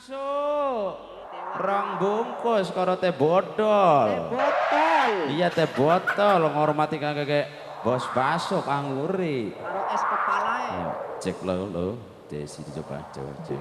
Masuk. Rong bungkus karo teh botol. Teh botol. Iya teh botol ngormati kagak bos baso kangguri. Karo es kepala ya. Ayo, cek lo, Desi coba cek.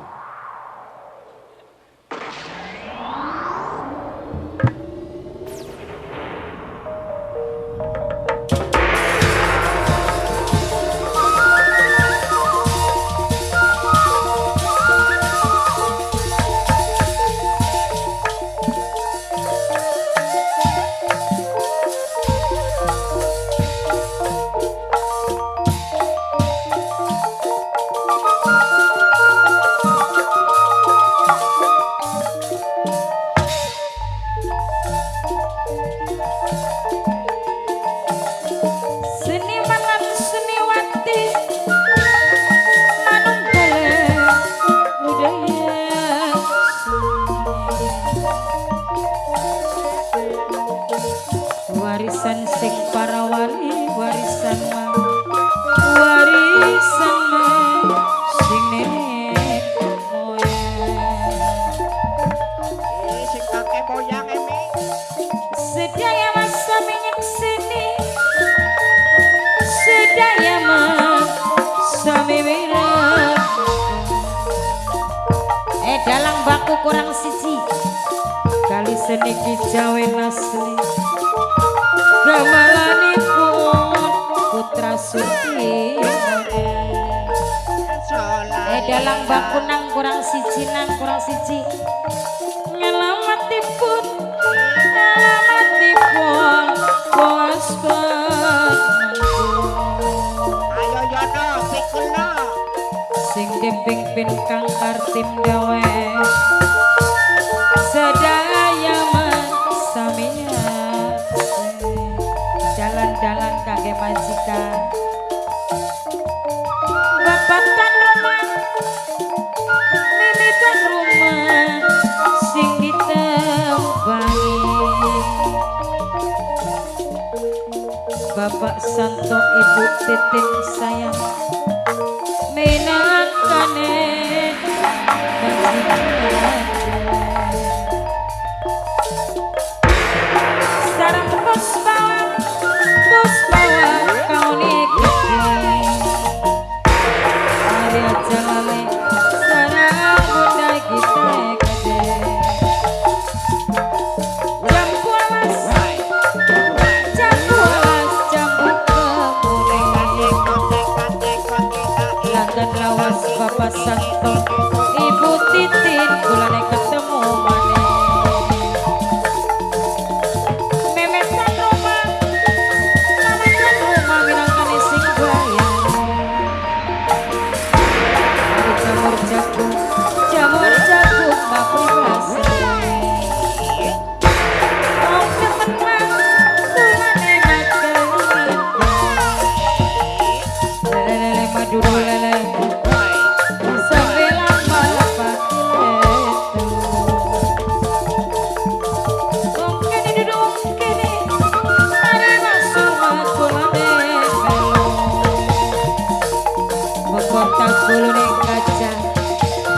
Warisan sing para wali warisan warisan sing nenek moyang Sing kakek moyang emi. sedaya masa minyak sini sedaya masa miwirat dalang baku kurang siji kali seniki jawe asli Ramalanipun putra suci dalang baku nang kurang siji ngelamatipun bos Ayo yono pikulno. sing dipimpin kang kartim gawe sedaya saminya jalan-jalan kage majikan bapatan rumah mimikan rumah sing ditembangi Bapak Santo Ibu Titin sayang menangkane majikan sarang bos bawang kau nikmati Arya jalale sarang bunda kita gede jambu alas jambu kemuning langgan lawas Bapak Santo Ibu Titin kulane ketemu maneh memetan rumah minangkane sing bayar jamur jagung mapribasi oh kemenang kulane nakal lele madu lele sampai lama kulune kaca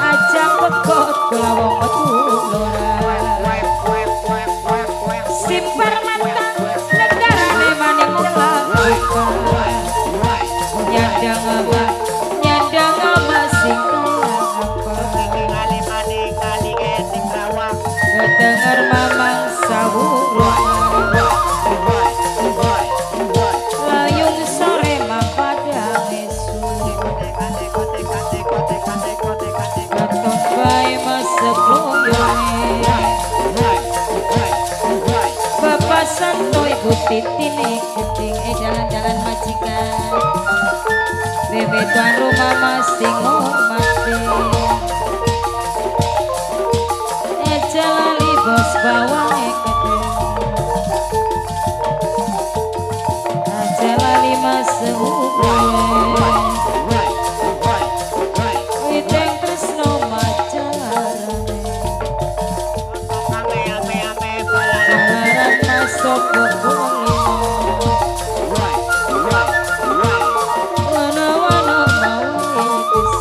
aja pekot kula wong ketulora simpar mata negarane maning melakukan nyandang ama sing kedenger mamang sawurung layung sore mapadang esu bae masuk luyone Bapak Santo Ibu Titine keting jalan-jalan majikan bebetuan rumah masing hormati jalali bos bawang keting jalali masuk Wideng tresno majarane Pangaran masuk bukuli Wana-wana mau ikis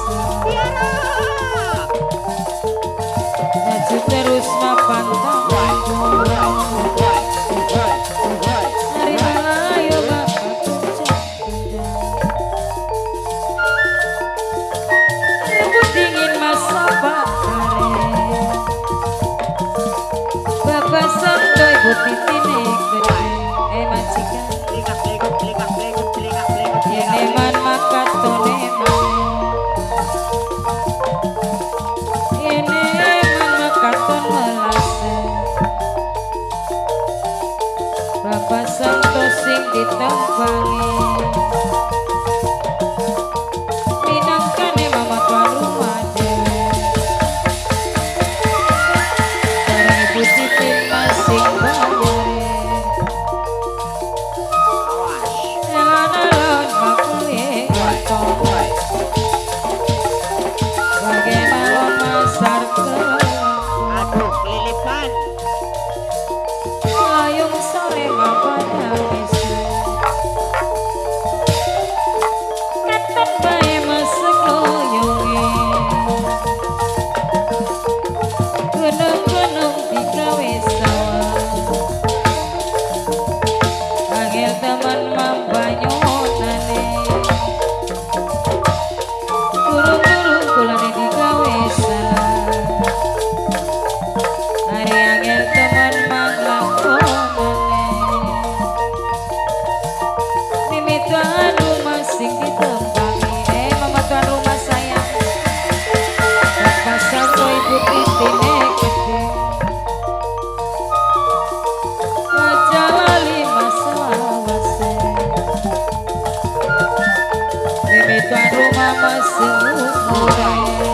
melase Bapak Santo sing ditempangi minangkane mama tuan rumah dewe barang ibu titin masing bayare elan-elan makuli ngotong bagaimana masar Aduh, kelilipan. ayung sore bapaknya bisa katon bae mesek loyonge gunung-gunung digawe sawah angel teman mambanyonane burung-burung kulane digawe salah hari angel teman manglakonane mimi tuan rumah sing ditempangi mama tuan rumah sayang bapak Santo ibu titine gede aja lali masalawase mimi tuan rumah masih umure